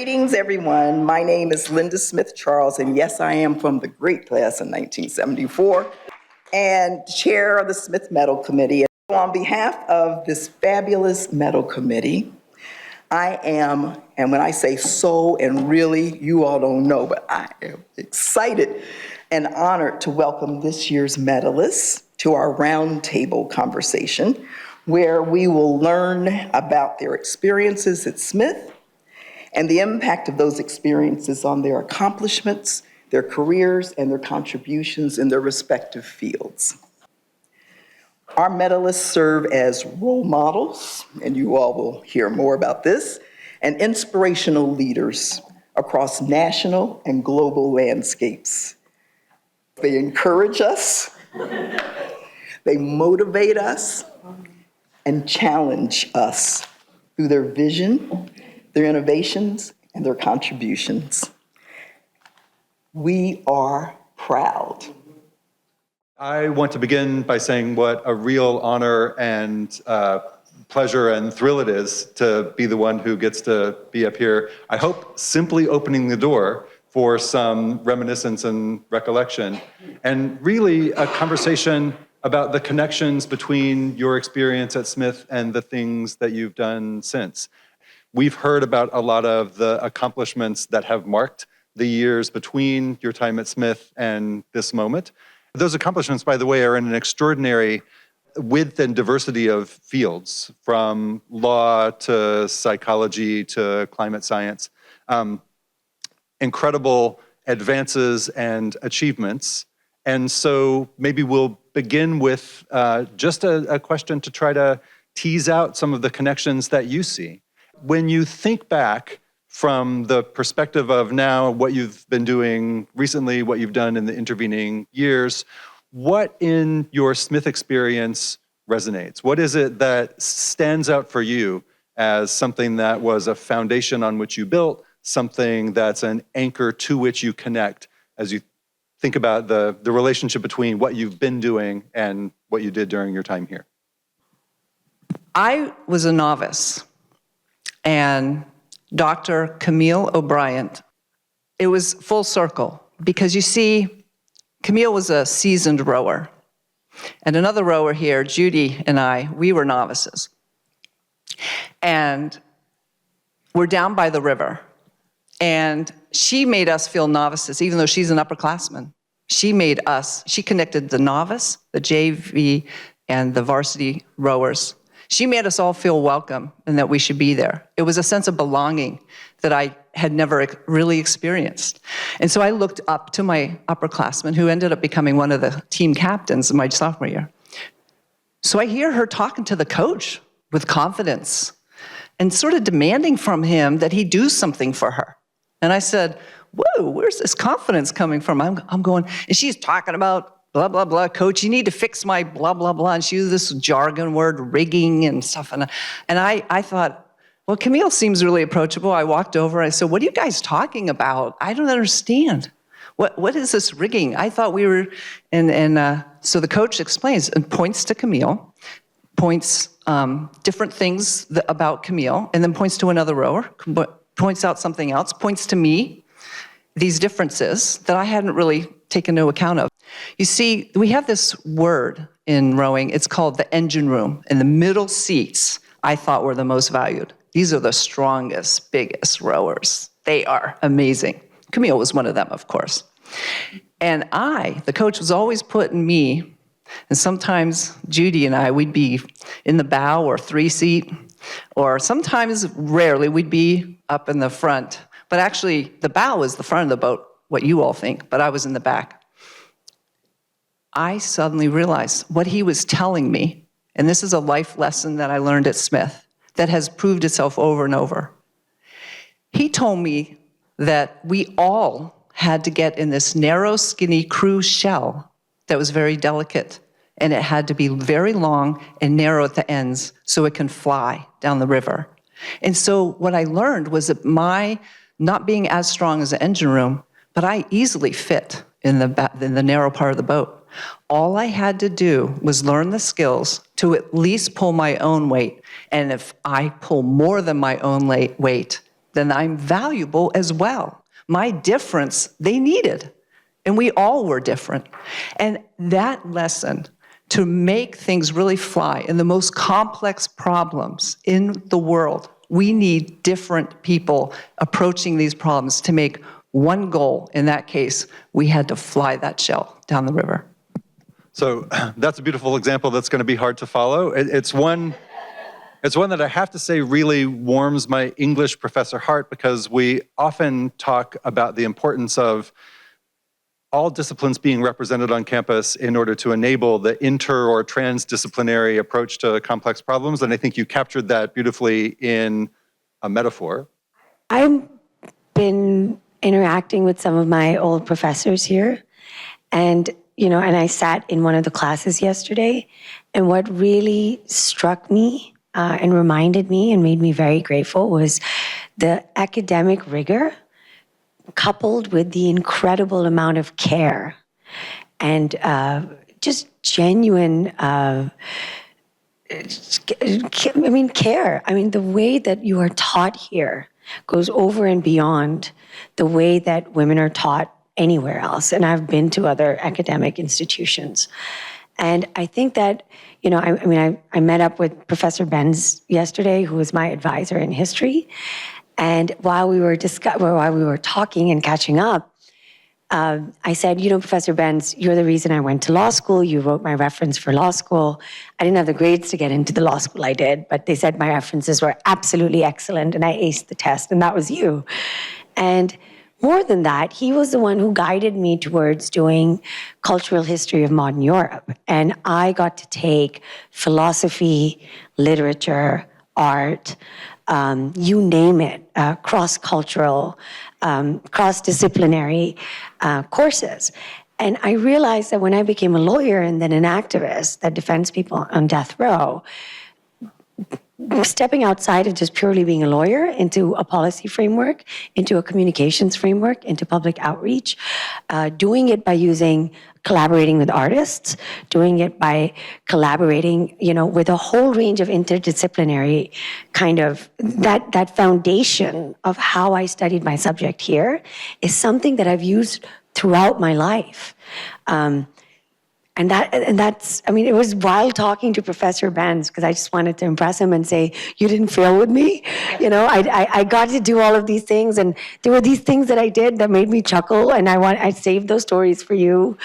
Greetings, everyone. My name is Linda Smith Charles, and yes, I am from the great class in 1974 and chair of the Smith Medal Committee. On behalf of this fabulous Medal Committee, I am, and when I say so and really, you all don't know, but I am excited and honored to welcome this year's medalists to our roundtable conversation, where we will learn about their experiences at Smith and the impact of those experiences on their accomplishments, their careers, and their contributions in their respective fields. Our medalists serve as role models, and you all will hear more about this, and inspirational leaders across national and global landscapes. They encourage us, they motivate us, and challenge us through their vision, their innovations, and their contributions. We are proud. I want to begin by saying what a real honor and pleasure and thrill it is to be the one who gets to be up here. I hope simply opening the door for some reminiscence and recollection, and really a conversation about the connections between your experience at Smith and the things that you've done since. We've heard about a lot of the accomplishments that have marked the years between your time at Smith and this moment. Those accomplishments, by the way, are in an extraordinary width and diversity of fields, from law to psychology to climate science. Incredible advances and achievements. And so maybe we'll begin with just a question to try to tease out some of the connections that you see. When you think back from the perspective of now, what you've been doing recently, what you've done in the intervening years, what in your Smith experience resonates? What is it that stands out for you as something that was a foundation on which you built, something that's an anchor to which you connect as you think about the relationship between what you've been doing and what you did during your time here? I was a novice, and Dr. Camille O'Brien, it was full circle, because you see, Camille was a seasoned rower, and another rower here, Judy and I, we were novices. And we're down by the river, and she made us feel novices, even though she's an upperclassman. She connected the novice, the JV, and the varsity rowers. She made us all feel welcome and that we should be there. It was a sense of belonging that I had never really experienced. And so I looked up to my upperclassman, who ended up becoming one of the team captains in my sophomore year. So I hear her talking to the coach with confidence and sort of demanding from him that he do something for her. And I said, whoa, where's this confidence coming from? I'm going, and she's talking about blah, blah, blah, coach, you need to fix my blah, blah, blah. And she used this jargon word, rigging and stuff. And I thought, well, Camille seems really approachable. I walked over, I said, what are you guys talking about? I don't understand. What is this rigging? I thought we were, so the coach explains and points to Camille, points different things about Camille, and then points to another rower, points out something else, points to me, these differences that I hadn't really taken no account of. You see, we have this word in rowing, it's called the engine room, and the middle seats I thought were the most valued. These are the strongest, biggest rowers. They are amazing. Camille was one of them, of course. And the coach was always putting me, and sometimes Judy and I, we'd be in the bow or 3-seat, or sometimes, rarely, we'd be up in the front. But actually, the bow was the front of the boat, what you all think, but I was in the back. I suddenly realized what he was telling me, and this is a life lesson that I learned at Smith that has proved itself over and over. He told me that we all had to get in this narrow, skinny cruise shell that was very delicate, and it had to be very long and narrow at the ends so it can fly down the river. And so what I learned was that my not being as strong as the engine room, but I easily fit in the narrow part of the boat. All I had to do was learn the skills to at least pull my own weight. And if I pull more than my own weight, then I'm valuable as well. My difference, they needed. And we all were different. And that lesson, to make things really fly in the most complex problems in the world, we need different people approaching these problems to make one goal. In that case, we had to fly that shell down the river. So that's a beautiful example that's going to be hard to follow. It's one that I have to say really warms my English professor heart, because we often talk about the importance of all disciplines being represented on campus in order to enable the inter or transdisciplinary approach to complex problems. And I think you captured that beautifully in a metaphor. I've been interacting with some of my old professors here, and I sat in one of the classes yesterday, and what really struck me and reminded me and made me very grateful was the academic rigor coupled with the incredible amount of care and just genuine care. The way that you are taught here goes over and beyond the way that women are taught anywhere else. And I've been to other academic institutions. And I think that, I met up with Professor Benz yesterday, who was my advisor in history. And while we were talking and catching up, I said, Professor Benz, you're the reason I went to law school. You wrote my reference for law school. I didn't have the grades to get into the law school I did, but they said my references were absolutely excellent and I aced the test, and that was you. And more than that, he was the one who guided me towards doing cultural history of modern Europe. And I got to take philosophy, literature, art, you name it, cross-cultural, cross-disciplinary courses. And I realized that when I became a lawyer and then an activist that defends people on death row, stepping outside of just purely being a lawyer into a policy framework, into a communications framework, into public outreach, doing it by collaborating with artists, doing it by collaborating, with a whole range of interdisciplinary kind of, that foundation of how I studied my subject here is something that I've used throughout my life. And that's, it was wild talking to Professor Benz, because I just wanted to impress him and say, you didn't fail with me. I got to do all of these things, and there were these things that I did that made me chuckle, and I saved those stories for you.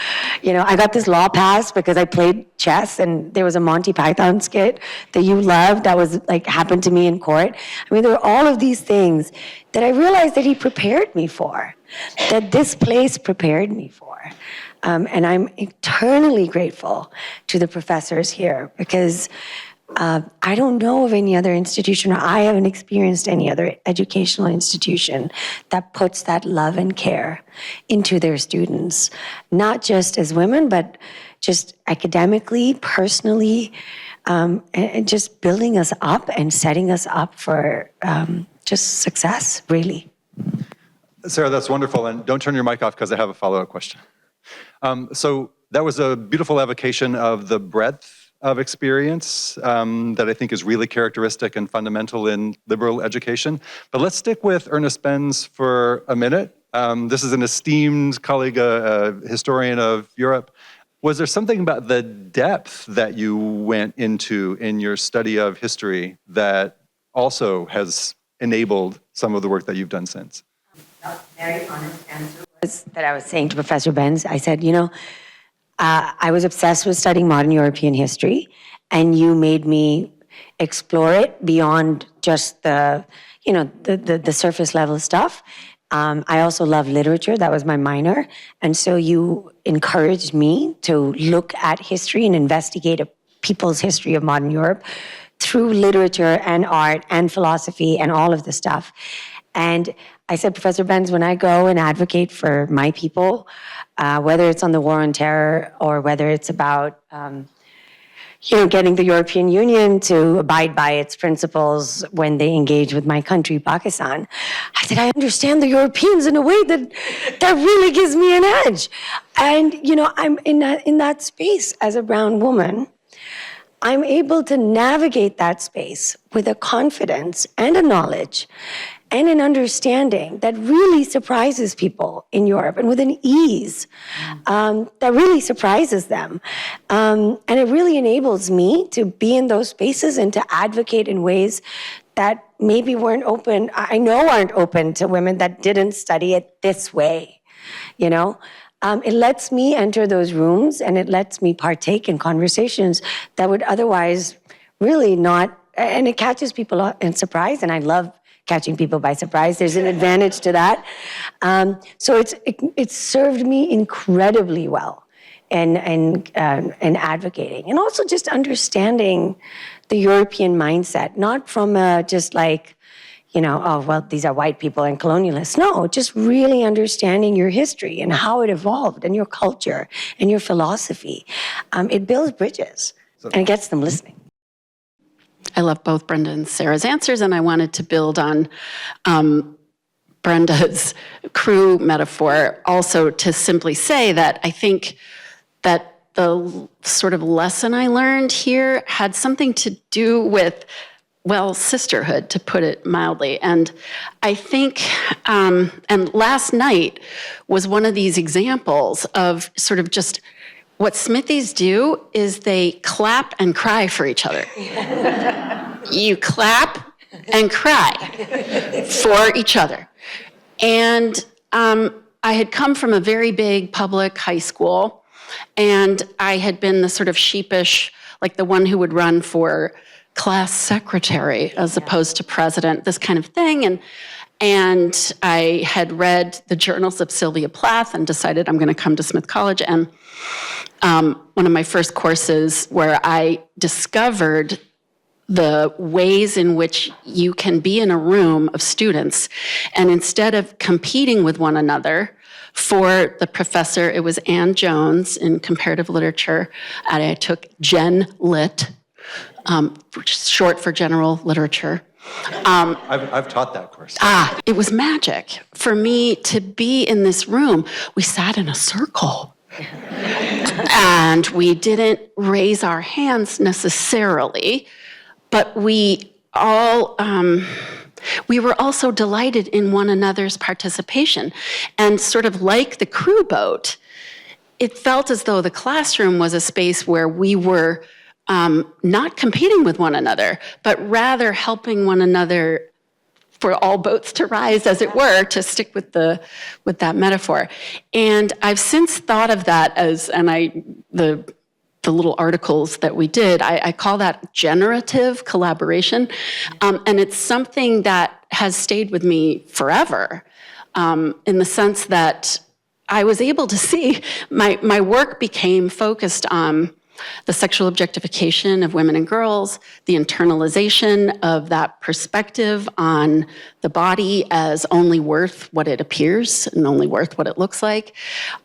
I got this law pass because I played chess, and there was a Monty Python skit that you loved that was happened to me in court. There were all of these things that I realized that he prepared me for, that this place prepared me for. And I'm eternally grateful to the professors here, because I don't know of any other institution, or I haven't experienced any other educational institution that puts that love and care into their students, not just as women, but just academically, personally, and just building us up and setting us up for just success, really. Sarah, that's wonderful. And don't turn your mic off, because I have a follow-up question. So that was a beautiful evocation of the breadth of experience that I think is really characteristic and fundamental in liberal education. But let's stick with Ernest Benz for a minute. This is an esteemed colleague, a historian of Europe. Was there something about the depth that you went into in your study of history that also has enabled some of the work that you've done since? A very honest answer was that I was saying to Professor Benz, I said, I was obsessed with studying modern European history, and you made me explore it beyond just the surface level stuff. I also love literature. That was my minor. And so you encouraged me to look at history and investigate people's history of modern Europe through literature and art and philosophy and all of the stuff. And I said, Professor Benz, when I go and advocate for my people, whether it's on the war on terror or whether it's about getting the European Union to abide by its principles when they engage with my country, Pakistan, I said, I understand the Europeans in a way that really gives me an edge. And, I'm in that space as a brown woman. I'm able to navigate that space with a confidence and a knowledge and an understanding that really surprises people in Europe, and with an ease that really surprises them. And it really enables me to be in those spaces and to advocate in ways that maybe weren't open, I know aren't open to women that didn't study it this way, you know? It lets me enter those rooms, and it lets me partake in conversations that would otherwise really not, and it catches people in surprise, and I love catching people by surprise. There's an advantage to that. So it's served me incredibly well in advocating, and also just understanding the European mindset, not from just like, you know, oh, well, these are white people and colonialists. No, just really understanding your history and how it evolved, and your culture and your philosophy. It builds bridges, and it gets them listening. I love both Brenda and Sarah's answers, and I wanted to build on Brenda's crew metaphor also to simply say that I think that the sort of lesson I learned here had something to do with, well, sisterhood, to put it mildly. And I think, and last night was one of these examples of sort of just what Smithies do is they clap and cry for each other. You clap and cry for each other. And I had come from a very big public high school, and I had been the sort of sheepish, like the one who would run for class secretary as opposed to president, this kind of thing. And I had read the journals of Sylvia Plath and decided I'm going to come to Smith College. And one of my first courses where I discovered the ways in which you can be in a room of students, and instead of competing with one another, for the professor, it was Ann Jones in comparative literature, and I took Gen Lit, short for general literature. I've taught that course. It was magic for me to be in this room. We sat in a circle. And we didn't raise our hands necessarily, but we all, we were also delighted in one another's participation. And sort of like the crew boat, it felt as though the classroom was a space where we were not competing with one another, but rather helping one another for all boats to rise, as it were, to stick with that metaphor. And I've since thought of that as, and the little articles that we did, I call that generative collaboration. And it's something that has stayed with me forever, in the sense that I was able to see my work became focused on the sexual objectification of women and girls, the internalization of that perspective on the body as only worth what it appears and only worth what it looks like,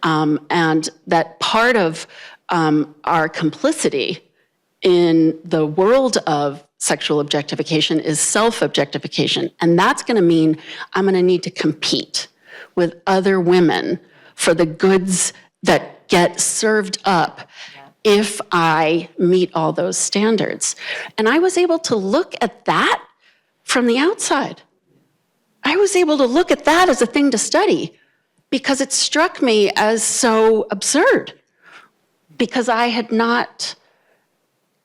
and that part of our complicity in the world of sexual objectification is self-objectification. And that's going to mean I'm going to need to compete with other women for the goods that get served up if I meet all those standards. And I was able to look at that from the outside. I was able to look at that as a thing to study because it struck me as so absurd, because I had not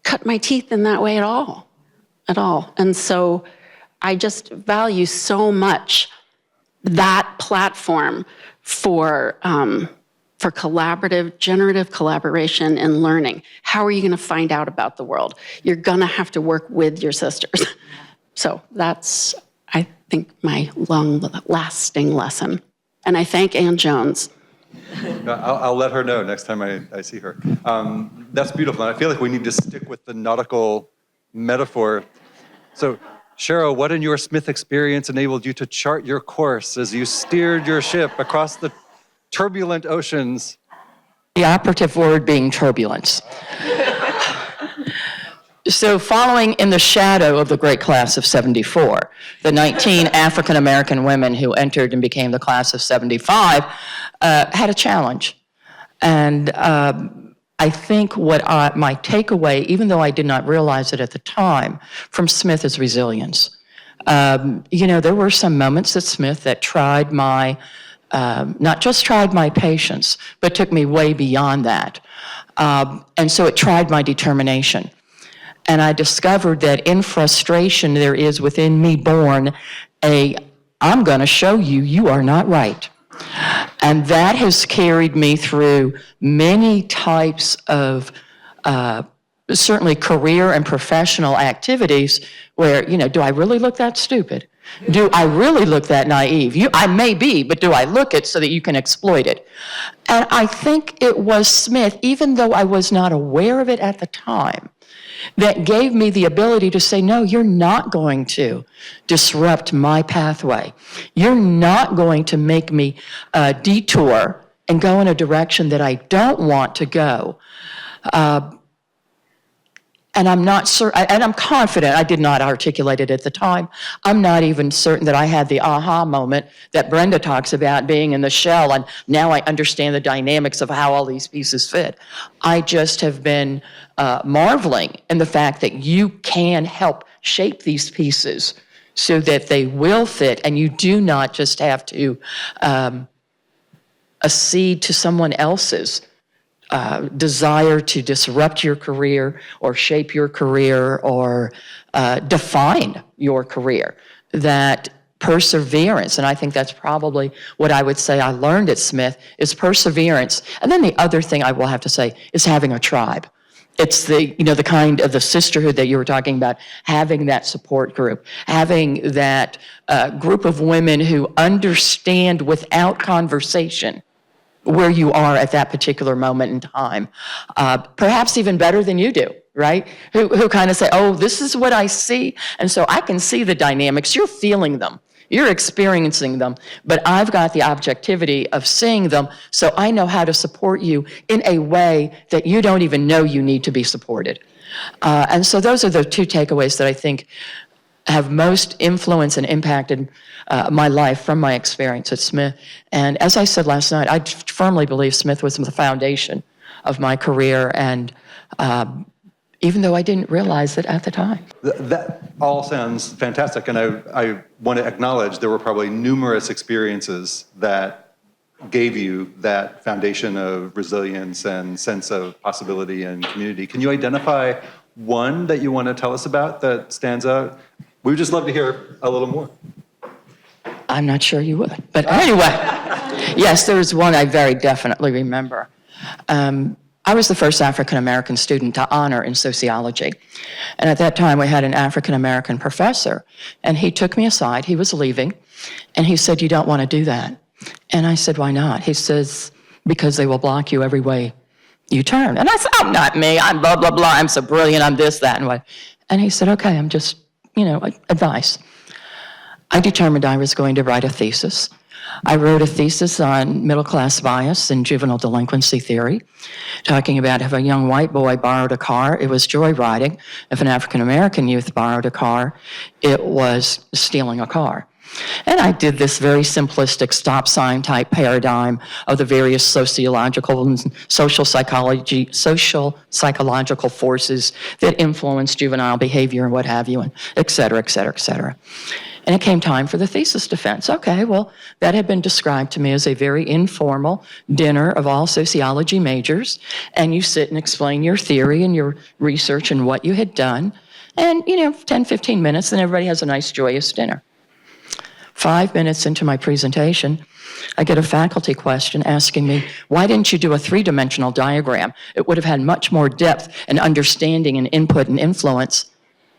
cut my teeth in that way at all. And so I just value so much that platform for collaborative, generative collaboration and learning. How are you going to find out about the world? You're going to have to work with your sisters. So that's, I think, my long-lasting lesson. And I thank Ann Jones. I'll let her know next time I see her. That's beautiful. And I feel like we need to stick with the nautical metaphor. So, Cheryl, what in your Smith experience enabled you to chart your course as you steered your ship across the turbulent oceans? The operative word being turbulence. So following in the shadow of the great class of 74, the 19 African-American women who entered and became the class of 75 had a challenge. And I think what my takeaway, even though I did not realize it at the time, from Smith is resilience. There were some moments at Smith that tried my, not just tried my patience, but took me way beyond that. And so it tried my determination. And I discovered that in frustration, there is within me born I'm going to show you, you are not right. And that has carried me through many types of certainly career and professional activities where, do I really look that stupid? Do I really look that naive? I may be, but do I look it so that you can exploit it? And I think it was Smith, even though I was not aware of it at the time, that gave me the ability to say, no, you're not going to disrupt my pathway. You're not going to make me detour and go in a direction that I don't want to go. And I'm not certain, and I'm confident, I did not articulate it at the time. I'm not even certain that I had the aha moment that Brenda talks about, being in the shell, and now I understand the dynamics of how all these pieces fit. I just have been marveling in the fact that you can help shape these pieces so that they will fit, and you do not just have to accede to someone else's desire to disrupt your career or shape your career or define your career. That perseverance, and I think that's probably what I would say I learned at Smith, is perseverance. And then the other thing I will have to say is having a tribe. It's the kind of the sisterhood that you were talking about, having that support group, having that group of women who understand without conversation where you are at that particular moment in time, perhaps even better than you do, right? Who kind of say, oh, this is what I see, and so I can see the dynamics. You're feeling them. You're experiencing them, but I've got the objectivity of seeing them, so I know how to support you in a way that you don't even know you need to be supported. And so those are the two takeaways that I think have most influenced and impacted my life from my experience at Smith. And as I said last night, I firmly believe Smith was the foundation of my career, and even though I didn't realize it at the time. That all sounds fantastic, and I want to acknowledge there were probably numerous experiences that gave you that foundation of resilience and sense of possibility and community. Can you identify one that you want to tell us about that stands out? We would just love to hear a little more. I'm not sure you would. But anyway, yes, there's one I very definitely remember. I was the first African-American student to honor in sociology. And at that time, we had an African-American professor. And he took me aside. He was leaving. And he said, you don't want to do that. And I said, why not? He says, because they will block you every way you turn. And I said, oh, not me. I'm blah, blah, blah. I'm so brilliant. I'm this, that, and what. And he said, okay, I'm just, advice. I determined I was going to write a thesis. I wrote a thesis on middle-class bias and juvenile delinquency theory, talking about if a young white boy borrowed a car, it was joyriding. If an African-American youth borrowed a car, it was stealing a car. And I did this very simplistic stop sign type paradigm of the various sociological and social psychological forces that influence juvenile behavior and what have you, and et cetera, et cetera, et cetera. And it came time for the thesis defense. Okay, well, that had been described to me as a very informal dinner of all sociology majors, and you sit and explain your theory and your research and what you had done, and 10, 15 minutes, then everybody has a nice, joyous dinner. 5 minutes into my presentation, I get a faculty question asking me, why didn't you do a three-dimensional diagram? It would have had much more depth and understanding and input and influence.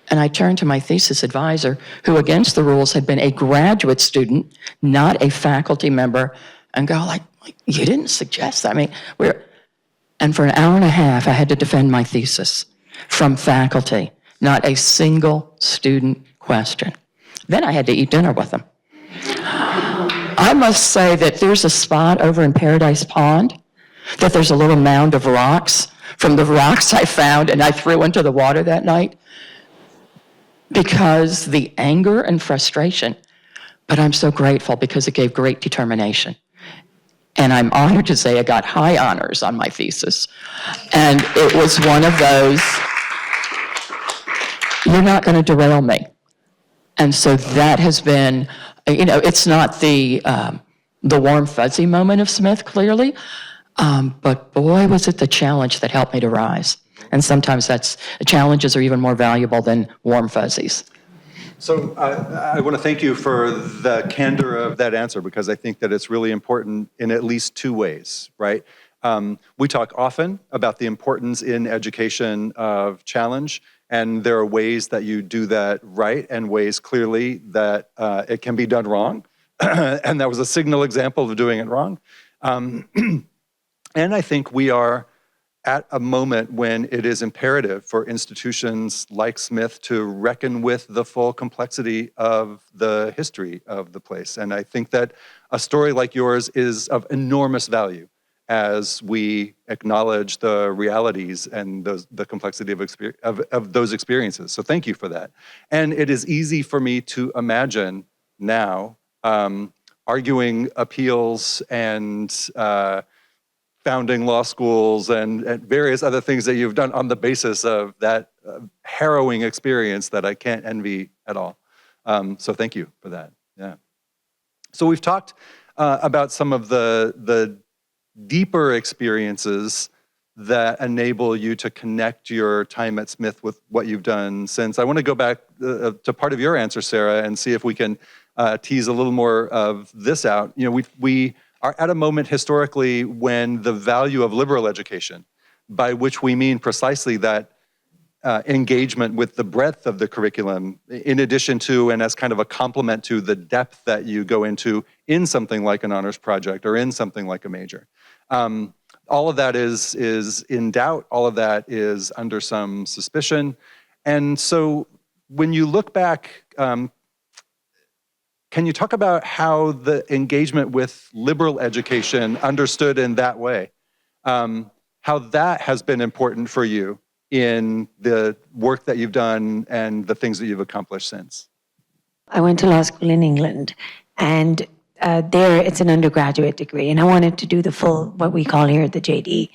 And I turned to my thesis advisor, who against the rules had been a graduate student, not a faculty member, and go like you didn't suggest that. And for an hour and a half, I had to defend my thesis from faculty, not a single student question. Then I had to eat dinner with them. I must say that there's a spot over in Paradise Pond, that there's a little mound of rocks from the rocks I found and I threw into the water that night, because the anger and frustration, but I'm so grateful because it gave great determination. And I'm honored to say I got high honors on my thesis. And it was one of those, you're not going to derail me. And so that has been, it's not the warm, fuzzy moment of Smith, clearly, but boy, was it the challenge that helped me to rise. And sometimes challenges are even more valuable than warm fuzzies. So I want to thank you for the candor of that answer, because I think that it's really important in at least two ways, right? We talk often about the importance in education of challenge, and there are ways that you do that right and ways clearly that it can be done wrong. And that was a signal example of doing it wrong. And I think we are at a moment when it is imperative for institutions like Smith to reckon with the full complexity of the history of the place. And I think that a story like yours is of enormous value as we acknowledge the realities and the complexity of those experiences. So thank you for that. And it is easy for me to imagine now arguing appeals and founding law schools and various other things that you've done on the basis of that harrowing experience that I can't envy at all. So thank you for that, yeah. So we've talked about some of the deeper experiences that enable you to connect your time at Smith with what you've done since. I want to go back to part of your answer, Sarah, and see if we can tease a little more of this out. We are at a moment historically when the value of liberal education, by which we mean precisely that engagement with the breadth of the curriculum, in addition to and as kind of a complement to the depth that you go into in something like an honors project or in something like a major. All of that is in doubt. All of that is under some suspicion. And so when you look back, can you talk about how the engagement with liberal education, understood in that way, how that has been important for you in the work that you've done and the things that you've accomplished since? I went to law school in England, and there it's an undergraduate degree, and I wanted to do the full, what we call here the JD.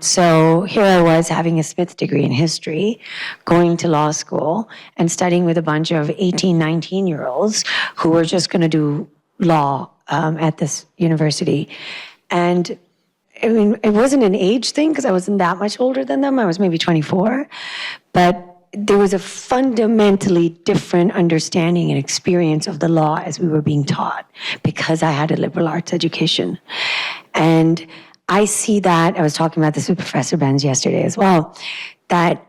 So here I was having a Smith degree in history, going to law school and studying with a bunch of 18, 19-year-olds who were just going to do law at this university. And I mean, it wasn't an age thing because I wasn't that much older than them. I was maybe 24, but there was a fundamentally different understanding and experience of the law as we were being taught because I had a liberal arts education. And I see that, I was talking about this with Professor Benz yesterday as well, that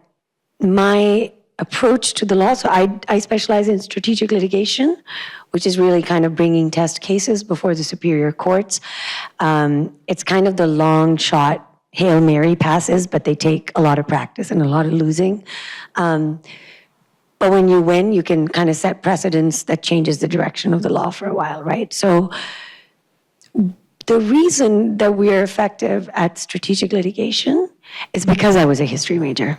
my approach to the law, so I specialize in strategic litigation, which is really kind of bringing test cases before the superior courts. It's kind of the long shot Hail Mary passes, but they take a lot of practice and a lot of losing. But when you win, you can kind of set precedents that changes the direction of the law for a while, right? So the reason that we're effective at strategic litigation is because I was a history major.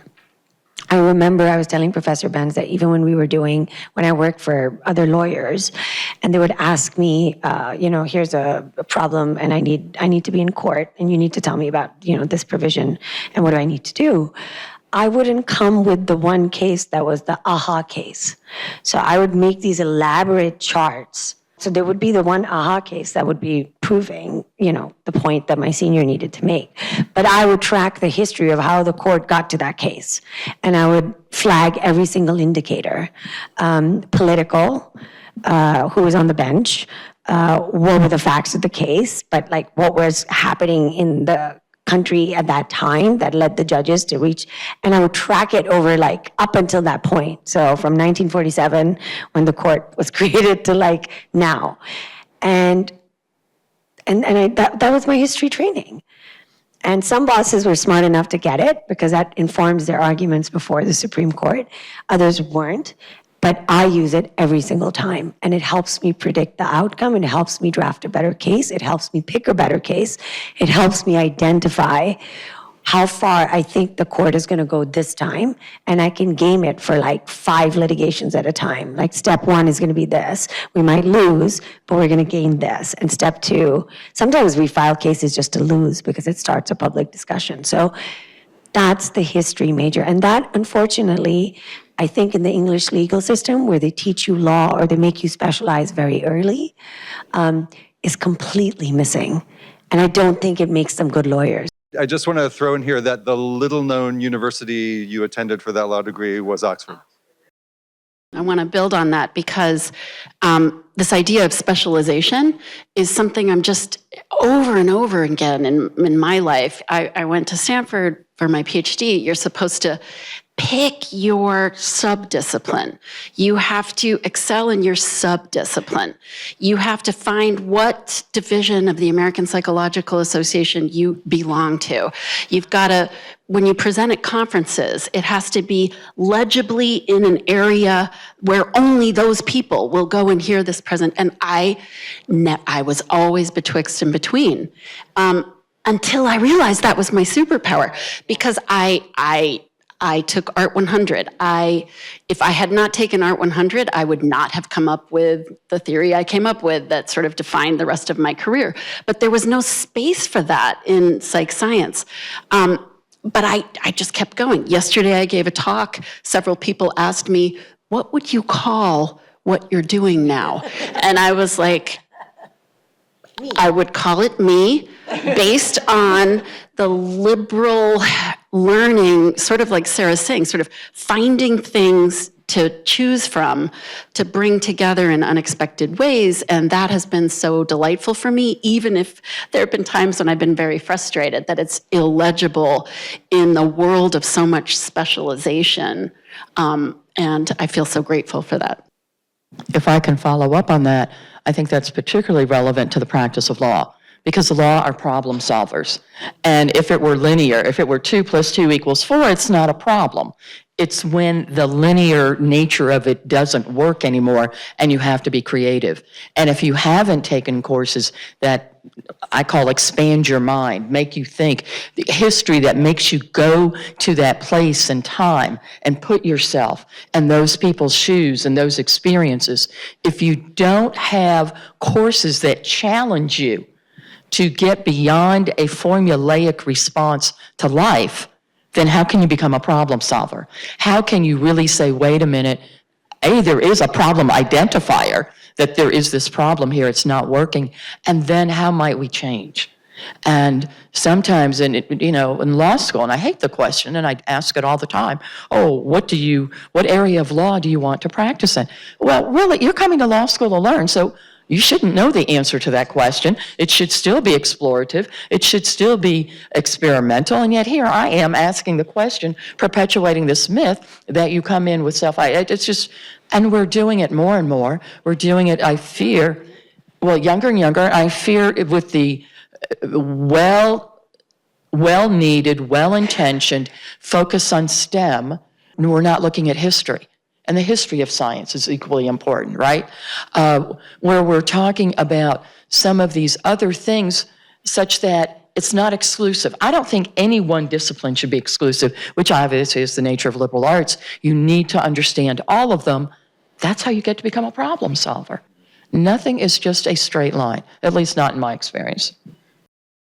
I remember I was telling Professor Benz that even when I worked for other lawyers, and they would ask me, here's a problem and I need to be in court and you need to tell me about, this provision and what do I need to do? I wouldn't come with the one case that was the aha case. So I would make these elaborate charts. So there would be the one aha case that would be proving, the point that my senior needed to make. But I would track the history of how the court got to that case. And I would flag every single indicator. Political, who was on the bench, what were the facts of the case, but like what was happening in the country at that time that led the judges to reach, and I would track it over like up until that point. So from 1947, when the court was created, to like now. And that was my history training. And some bosses were smart enough to get it because that informs their arguments before the Supreme Court. Others weren't. But I use it every single time, and it helps me predict the outcome, and it helps me draft a better case, it helps me pick a better case, it helps me identify how far I think the court is going to go this time, and I can game it for like 5 litigations at a time. Like step 1 is going to be this. We might lose, but we're going to gain this. And step 2, sometimes we file cases just to lose because it starts a public discussion. So that's the history major. And that, unfortunately, I think in the English legal system, where they teach you law or they make you specialize very early, is completely missing. And I don't think it makes them good lawyers. I just want to throw in here that the little-known university you attended for that law degree was Oxford. I want to build on that because this idea of specialization is something I'm just over and over again in my life. I went to Stanford for my PhD. You're supposed to pick your subdiscipline. You have to excel in your subdiscipline. You have to find what division of the American Psychological Association you belong to. You've got to, when you present at conferences, it has to be legibly in an area where only those people will go and hear this present. And I was always betwixt and between until I realized that was my superpower, because I took Art 100. If I had not taken Art 100, I would not have come up with the theory I came up with that sort of defined the rest of my career. But there was no space for that in psych science. But I just kept going. Yesterday I gave a talk. Several people asked me, what would you call what you're doing now? And I was like, I would call it me, based on the liberal learning, sort of like Sarah's saying, sort of finding things to choose from, to bring together in unexpected ways. And that has been so delightful for me, even if there have been times when I've been very frustrated that it's illegible in the world of so much specialization. And I feel so grateful for that. If I can follow up on that, I think that's particularly relevant to the practice of law, because the law are problem solvers. And if it were linear, if it were 2 + 2 = 4, it's not a problem. It's when the linear nature of it doesn't work anymore and you have to be creative. And if you haven't taken courses that I call expand your mind, make you think, the history that makes you go to that place and time and put yourself in those people's shoes and those experiences, if you don't have courses that challenge you to get beyond a formulaic response to life, then how can you become a problem solver? How can you really say, wait a minute, there is a problem identifier, that there is this problem here, it's not working, and then how might we change? And sometimes in law school, and I hate the question, and I ask it all the time, what area of law do you want to practice in? Well, really, you're coming to law school to learn, so you shouldn't know the answer to that question. It should still be explorative. It should still be experimental. And yet here I am asking the question, perpetuating this myth that you come in with it's just, and we're doing it more and more. We're doing it, I fear, younger and younger. I fear with the well-needed, well-intentioned focus on STEM, and we're not looking at history. And the history of science is equally important, right? Where we're talking about some of these other things such that it's not exclusive. I don't think any one discipline should be exclusive, which obviously is the nature of liberal arts. You need to understand all of them. That's how you get to become a problem solver. Nothing is just a straight line, at least not in my experience.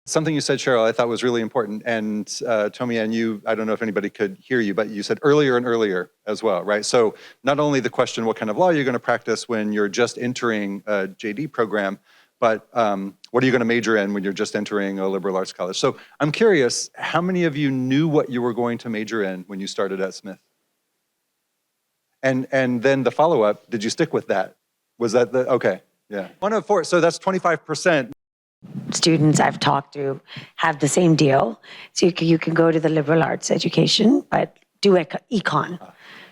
Something you said, Cheryl, I thought was really important. And Tomi-Ann, I don't know if anybody could hear you, but you said earlier and earlier as well, right? So not only the question, what kind of law you're going to practice when you're just entering a JD program, but what are you going to major in when you're just entering a liberal arts college? So I'm curious, how many of you knew what you were going to major in when you started at Smith? And then the follow-up, did you stick with that? Was that okay, yeah. 1 of 4, so that's 25%. Students I've talked to have the same deal. So you can go to the liberal arts education, but do econ,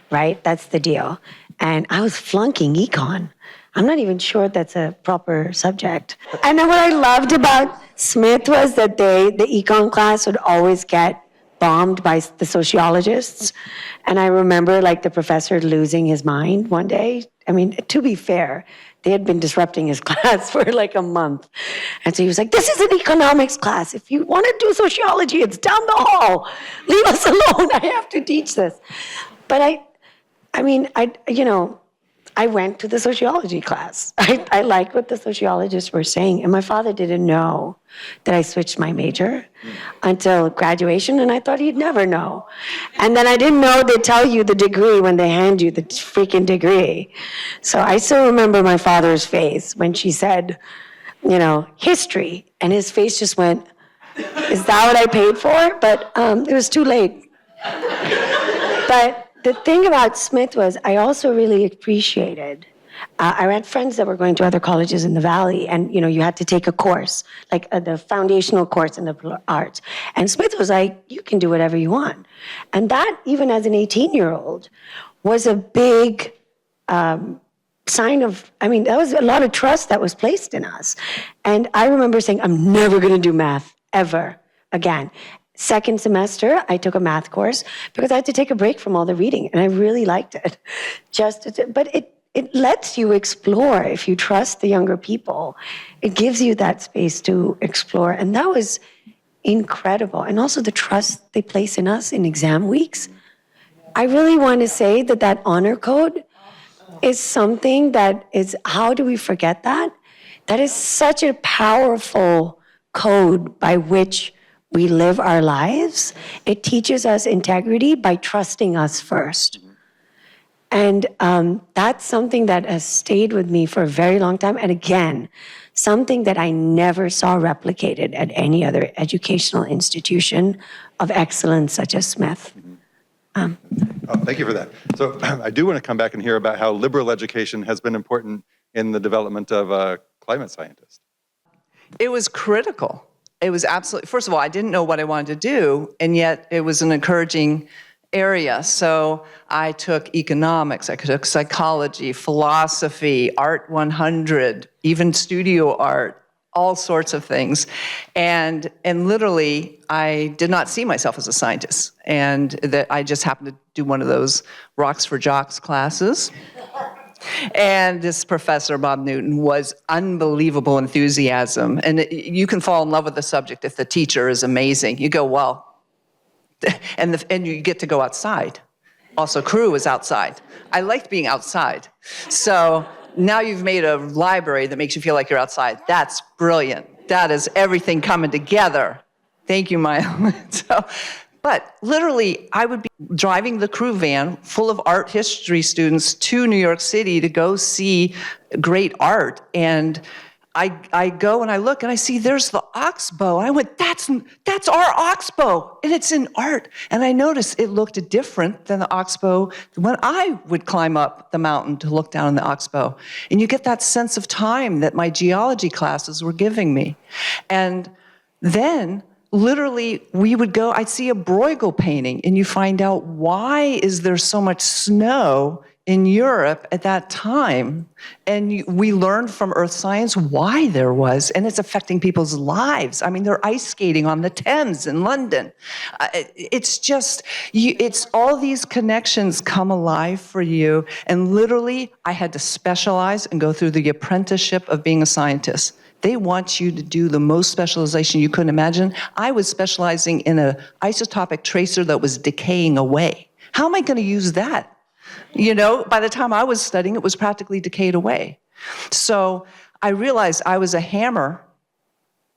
right? That's the deal. And I was flunking econ. I'm not even sure that's a proper subject. And then what I loved about Smith was that the econ class would always get bombed by the sociologists. And I remember the professor losing his mind one day. I mean, to be fair, they had been disrupting his class for a month. And so he was like, this is an economics class. If you want to do sociology, it's down the hall. Leave us alone. I have to teach this. But I went to the sociology class. I liked what the sociologists were saying. And my father didn't know that I switched my major until graduation, and I thought he'd never know. And then I didn't know they tell you the degree when they hand you the freaking degree. So I still remember my father's face when she said, history. And his face just went, is that what I paid for? But it was too late. But the thing about Smith was I also really appreciated, I had friends that were going to other colleges in the Valley, and you had to take a course, like the foundational course in the arts. And Smith was like, you can do whatever you want. And that, even as an 18-year-old, was a big sign of, that was a lot of trust that was placed in us. And I remember saying, I'm never going to do math, ever, again. Second semester, I took a math course because I had to take a break from all the reading, and I really liked it. But it lets you explore if you trust the younger people. It gives you that space to explore, and that was incredible. And also the trust they place in us in exam weeks. I really want to say that honor code is something that is, how do we forget that? That is such a powerful code by which we live our lives. It teaches us integrity by trusting us first. And that's something that has stayed with me for a very long time. And again, something that I never saw replicated at any other educational institution of excellence such as Smith. Thank you for that. So I do want to come back and hear about how liberal education has been important in the development of climate scientists. It was critical. It was absolutely, first of all, I didn't know what I wanted to do, and yet it was an encouraging area. So I took economics, I took psychology, philosophy, Art 100, even studio art, all sorts of things. And literally, I did not see myself as a scientist. And that I just happened to do one of those Rocks for Jocks classes. And this professor, Bob Newton, was unbelievable enthusiasm. And you can fall in love with the subject if the teacher is amazing. You go, well, and you get to go outside. Also, crew is outside. I liked being outside. So now you've made a library that makes you feel like you're outside. That's brilliant. That is everything coming together. Thank you, Maya. But literally, I would be driving the crew van full of art history students to New York City to go see great art. And I go and I look and I see there's the oxbow. And I went, that's our oxbow. And it's in art. And I noticed it looked different than the oxbow when I would climb up the mountain to look down on the oxbow. And you get that sense of time that my geology classes were giving me. And then literally, I'd see a Bruegel painting, and you find out why is there so much snow in Europe at that time. And we learned from earth science why there was, and it's affecting people's lives. I mean, they're ice skating on the Thames in London. It's just, it's all these connections come alive for you. And literally, I had to specialize and go through the apprenticeship of being a scientist. They want you to do the most specialization you couldn't imagine. I was specializing in an isotopic tracer that was decaying away. How am I going to use that? By the time I was studying, it was practically decayed away. So I realized I was a hammer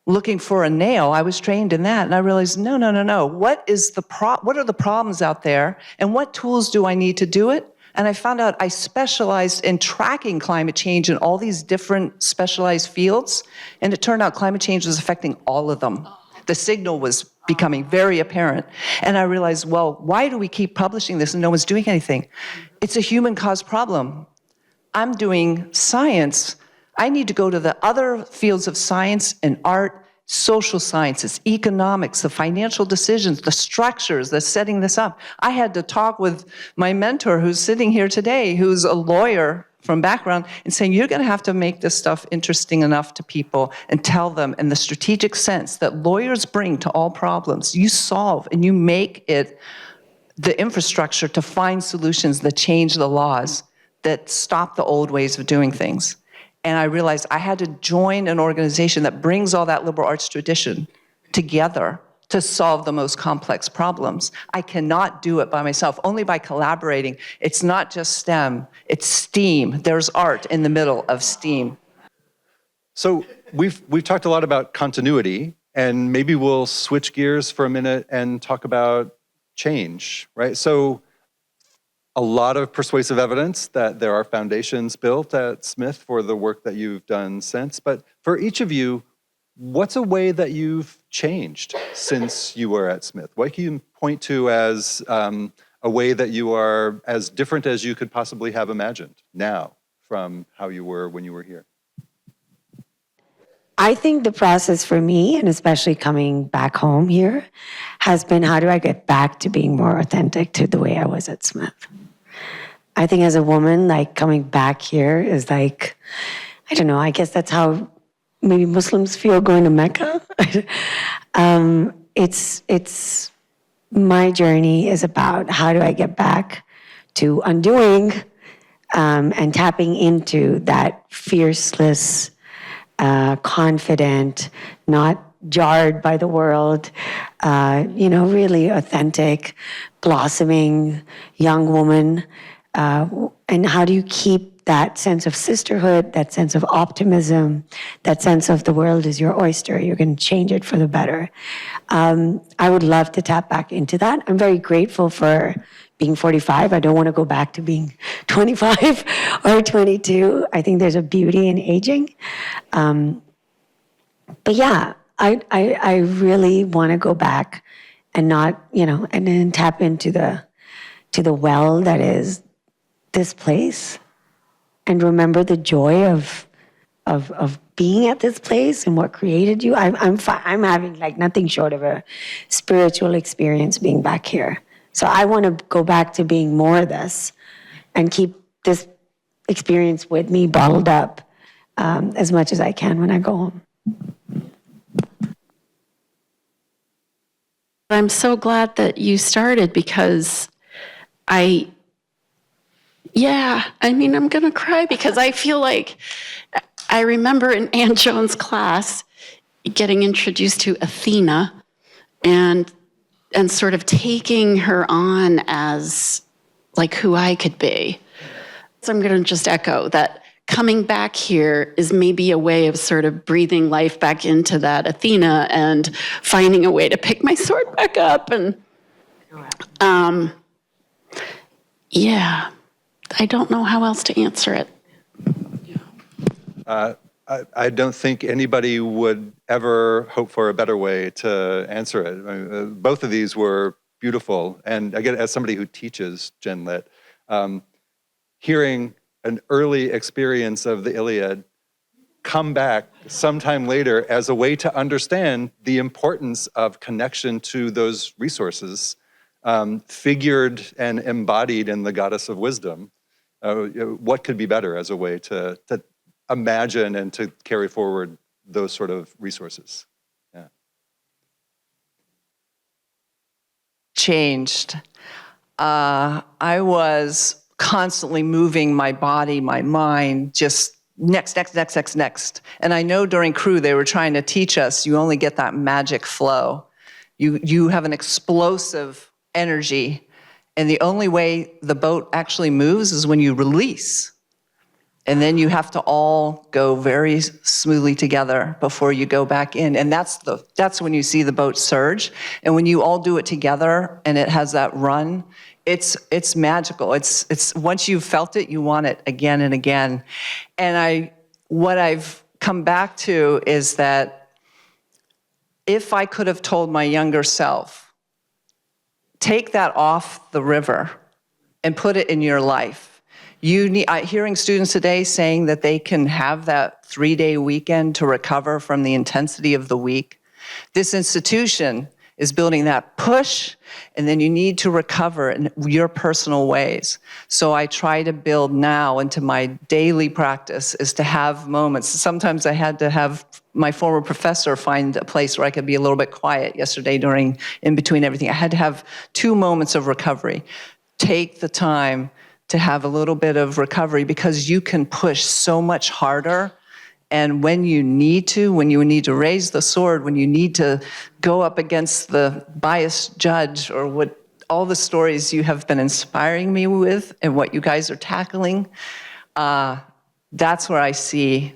looking for a nail. I was trained in that. And I realized, no. What are the problems out there? And what tools do I need to do it? And I found out I specialized in tracking climate change in all these different specialized fields. And it turned out climate change was affecting all of them. The signal was becoming very apparent. And I realized, well, why do we keep publishing this and no one's doing anything? It's a human-caused problem. I'm doing science. I need to go to the other fields of science and art, social sciences, economics, the financial decisions, the structures, the setting this up. I had to talk with my mentor who's sitting here today, who's a lawyer from background, and saying, you're going to have to make this stuff interesting enough to people and tell them in the strategic sense that lawyers bring to all problems. You solve and you make it the infrastructure to find solutions that change the laws, that stop the old ways of doing things. And I realized I had to join an organization that brings all that liberal arts tradition together to solve the most complex problems. I cannot do it by myself, only by collaborating. It's not just STEM, it's STEAM. There's art in the middle of STEAM. So we've talked a lot about continuity, and maybe we'll switch gears for a minute and talk about change, right? So a lot of persuasive evidence that there are foundations built at Smith for the work that you've done since, but for each of you, what's a way that you've changed since you were at Smith? What can you point to as a way that you are as different as you could possibly have imagined now from how you were when you were here? I think the process for me, and especially coming back home here, has been how do I get back to being more authentic to the way I was at Smith? I think as a woman, like coming back here is like, I don't know, I guess that's how maybe Muslims feel going to Mecca. It's my journey is about how do I get back to undoing and tapping into that fierceless, confident, not jarred by the world, really authentic, blossoming young woman. And how do you keep that sense of sisterhood, that sense of optimism, that sense of the world is your oyster, you're going to change it for the better. I would love to tap back into that. I'm very grateful for being 45. I don't want to go back to being 25 or 22. I think there's a beauty in aging. But yeah, I really want to go back and not, and then tap into the well that is this place. And remember the joy of being at this place and what created you. I'm having like nothing short of a spiritual experience being back here. So I want to go back to being more of this and keep this experience with me bottled up as much as I can when I go home. I'm so glad that you started because I'm going to cry because I feel like I remember in Ann Jones' class getting introduced to Athena and sort of taking her on as like who I could be. So I'm going to just echo that coming back here is maybe a way of sort of breathing life back into that Athena and finding a way to pick my sword back up. And I don't know how else to answer it. I don't think anybody would ever hope for a better way to answer it. I mean, both of these were beautiful. And again, as somebody who teaches Gen Lit, hearing an early experience of the Iliad come back sometime later as a way to understand the importance of connection to those resources, figured and embodied in the goddess of wisdom. What could be better as a way to imagine and to carry forward those sort of resources? Yeah. Changed. I was constantly moving my body, my mind, just next. And I know during crew they were trying to teach us, you only get that magic flow. You have an explosive energy, and the only way the boat actually moves is when you release. And then you have to all go very smoothly together before you go back in. And that's when you see the boat surge. And when you all do it together and it has that run, it's magical. It's once you've felt it, you want it again and again. And what I've come back to is that if I could have told my younger self, take that off the river and put it in your life. Hearing students today saying that they can have that 3-day weekend to recover from the intensity of the week. This institution is building that push, and then you need to recover in your personal ways. So I try to build now into my daily practice is to have moments. Sometimes I had to have my former professor find a place where I could be a little bit quiet yesterday in between everything. I had to have 2 moments of recovery. Take the time to have a little bit of recovery because you can push so much harder And when you need to raise the sword, when you need to go up against the biased judge, or what all the stories you have been inspiring me with and what you guys are tackling, that's where I see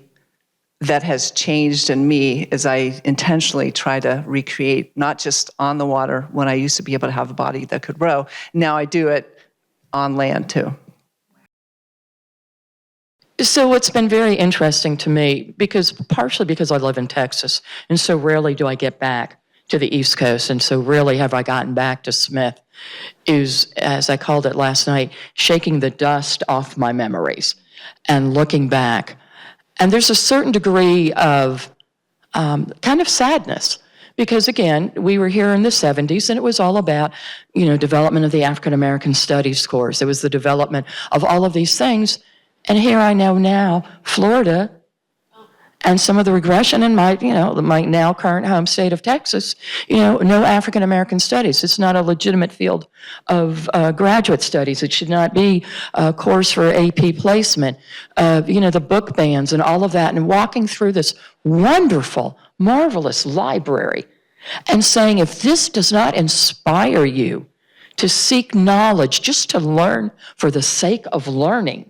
that has changed in me as I intentionally try to recreate, not just on the water when I used to be able to have a body that could row. Now I do it on land too. So it's been very interesting to me, partially because I live in Texas, and so rarely do I get back to the East Coast, and so rarely have I gotten back to Smith, is, as I called it last night, shaking the dust off my memories and looking back. And there's a certain degree of kind of sadness, because again, we were here in the 70s, and it was all about, development of the African American Studies course. It was the development of all of these things. And here I know now, Florida, and some of the regression in my now current home state of Texas, no African American studies. It's not a legitimate field of graduate studies. It should not be a course for AP placement. The book bans and all of that, and walking through this wonderful, marvelous library and saying, if this does not inspire you to seek knowledge, just to learn for the sake of learning,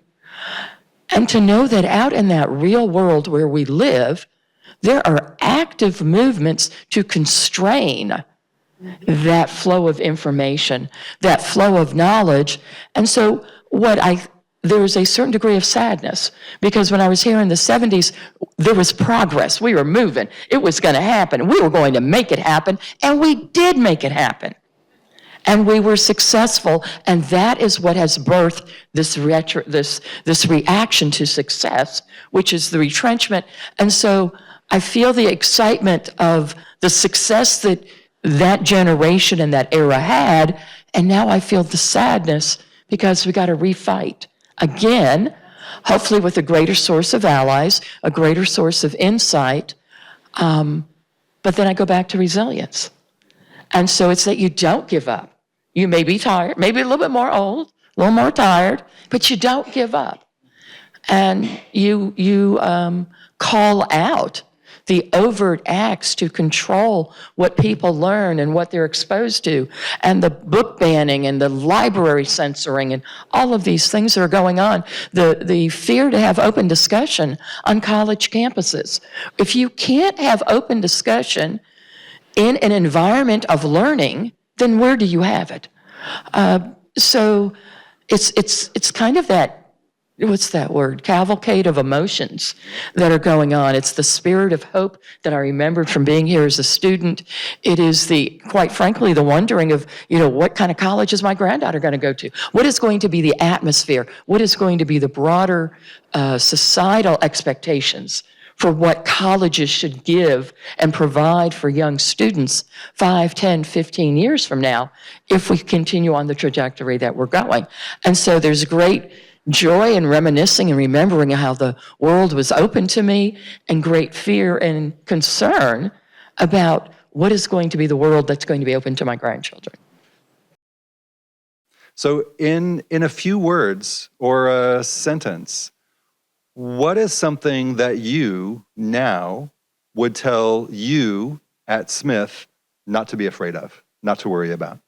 and to know that out in that real world where we live, there are active movements to constrain that flow of information, that flow of knowledge. And so there was a certain degree of sadness, because when I was here in the 70s, there was progress. We were moving. It was going to happen. We were going to make it happen, and we did make it happen. And we were successful, and that is what has birthed this reaction to success, which is the retrenchment. And so I feel the excitement of the success that generation and that era had, and now I feel the sadness because we got to refight again, hopefully with a greater source of allies, a greater source of insight, but then I go back to resilience. And so it's that you don't give up. You may be tired, maybe a little bit more old, a little more tired, but you don't give up. And you call out the overt acts to control what people learn and what they're exposed to, and the book banning and the library censoring and all of these things that are going on. The fear to have open discussion on college campuses. If you can't have open discussion in an environment of learning, then where do you have it? So it's kind of that, what's that word? Cavalcade of emotions that are going on. It's the spirit of hope that I remembered from being here as a student. It is quite frankly, the wondering of, what kind of college is my granddaughter going to go to? What is going to be the atmosphere? What is going to be the broader societal expectations for what colleges should give and provide for young students 5, 10, 15 years from now, if we continue on the trajectory that we're going. And so there's great joy in reminiscing and remembering how the world was open to me, and great fear and concern about what is going to be the world that's going to be open to my grandchildren. So in a few words or a sentence, what is something that you now would tell you at Smith not to be afraid of, not to worry about?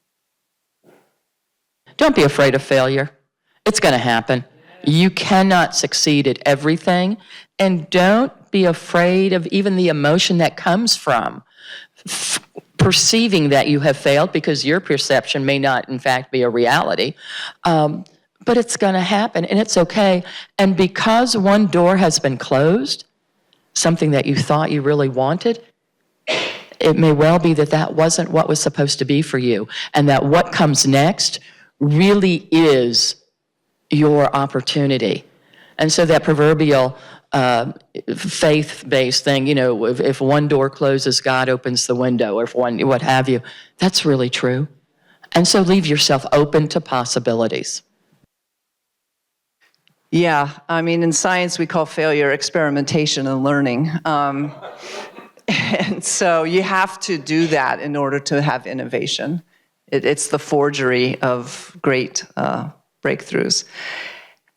Don't be afraid of failure. It's going to happen. You cannot succeed at everything, and don't be afraid of even the emotion that comes from perceiving that you have failed, because your perception may not, in fact, be a reality. But it's going to happen, and it's okay. And because one door has been closed, something that you thought you really wanted, it may well be that wasn't what was supposed to be for you, and that what comes next really is your opportunity. And so that proverbial faith-based thing, if one door closes, God opens the window, or if what have you, that's really true. And so leave yourself open to possibilities. Yeah, in science we call failure experimentation and learning. And so you have to do that in order to have innovation. It's the forgery of great breakthroughs.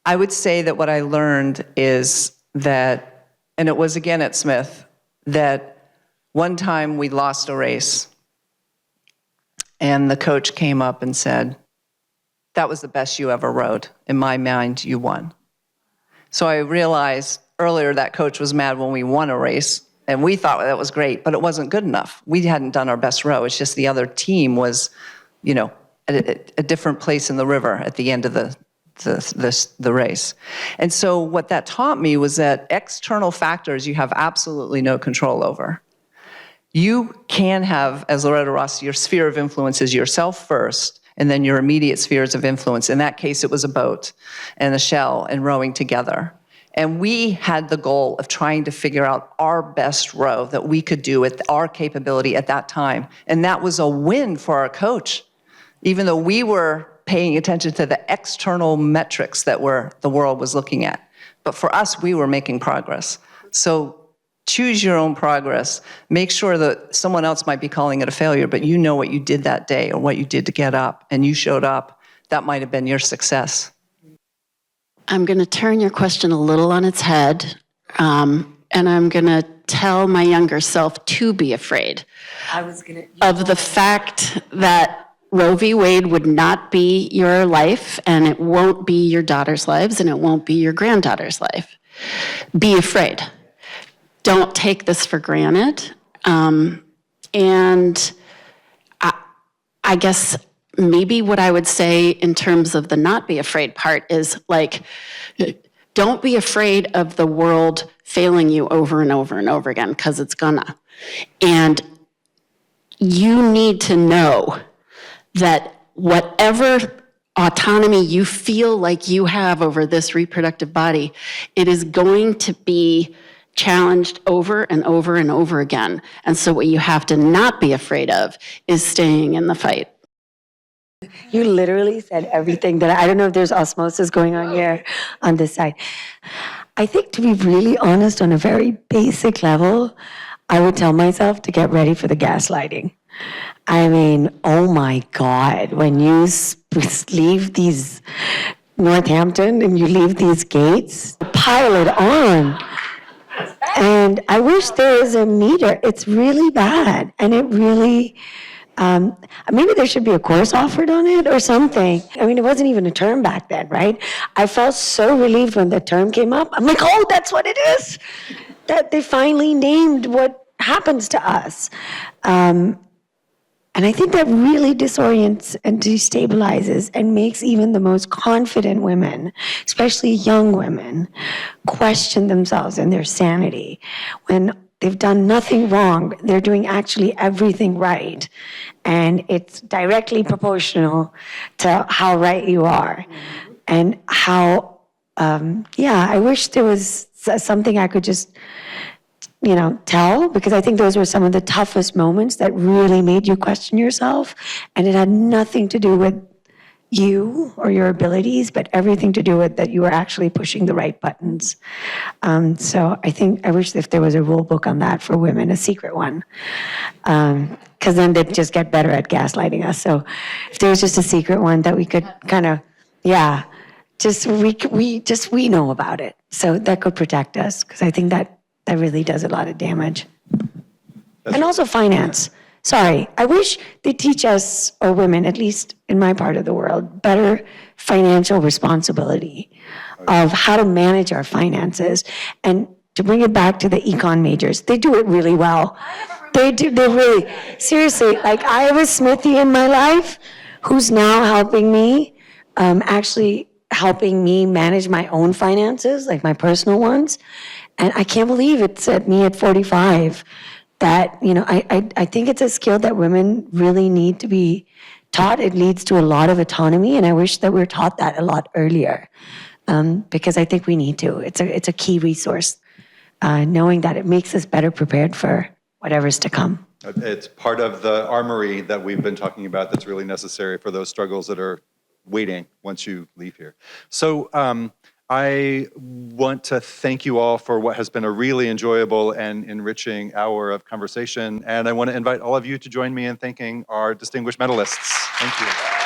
I would say that what I learned is that And it was again at Smith that one time we lost a race, and the coach came up and said, "That was the best you ever rode. In my mind, you won." So I realized earlier that coach was mad when we won a race, and we thought that was great, but it wasn't good enough. We hadn't done our best row. It's just the other team was, at a different place in the river at the end of the race. And so what that taught me was that external factors you have absolutely no control over. You can have, as Loretta Ross, your sphere of influence is yourself first, and then your immediate spheres of influence. In that case, it was a boat and a shell and rowing together. And we had the goal of trying to figure out our best row that we could do with our capability at that time. And that was a win for our coach, even though we were paying attention to the external metrics that the world was looking at. But for us, we were making progress. So choose your own progress. Make sure that someone else might be calling it a failure, but you know what you did that day or what you did to get up, and you showed up. That might have been your success. I'm going to turn your question a little on its head, and I'm going to tell my younger self to be afraid of the fact that Roe v. Wade would not be your life, and it won't be your daughter's lives, and it won't be your granddaughter's life. Be afraid. Don't take this for granted. And I guess maybe what I would say in terms of the not be afraid part is like, don't be afraid of the world failing you over and over and over again, because it's gonna. And you need to know that whatever autonomy you feel like you have over this reproductive body, it is going to be challenged over and over and over again. And so what you have to not be afraid of is staying in the fight. You literally said everything that I don't know if there's osmosis going on here on this side. I think, to be really honest, on a very basic level, I would tell myself to get ready for the gaslighting. I mean, oh my God, when you leave these Northampton and you leave these gates, pile it on. And I wish there was a meter. It's really bad. And it really, maybe there should be a course offered on it or something. I mean, it wasn't even a term back then, right? I felt so relieved when the term came up. I'm like, oh, that's what it is. That they finally named what happens to us. And I think that really disorients and destabilizes and makes even the most confident women, especially young women, question themselves and their sanity. When they've done nothing wrong, they're doing actually everything right. And it's directly proportional to how right you are. And how, I wish there was something I could just tell, because I think those were some of the toughest moments that really made you question yourself. And it had nothing to do with you or your abilities, but everything to do with that you were actually pushing the right buttons. So I wish if there was a rule book on that for women, a secret one, because then they'd just get better at gaslighting us. So if there was just a secret one that we could kind of, we know about it. So that could protect us, because I think that really does a lot of damage. And also finance. Sorry, I wish they teach us, or women, at least in my part of the world, better financial responsibility of how to manage our finances. And to bring it back to the econ majors, they do it really well. They really, seriously, like I have a Smithy in my life who's now helping me, actually helping me manage my own finances, like my personal ones. And I can't believe it's at me at 45 that, I think it's a skill that women really need to be taught. It leads to a lot of autonomy, and I wish that we were taught that a lot earlier, because I think we need to. It's a key resource, knowing that it makes us better prepared for whatever's to come. It's part of the armory that we've been talking about that's really necessary for those struggles that are waiting once you leave here. So, I want to thank you all for what has been a really enjoyable and enriching hour of conversation, and I want to invite all of you to join me in thanking our distinguished medalists. Thank you.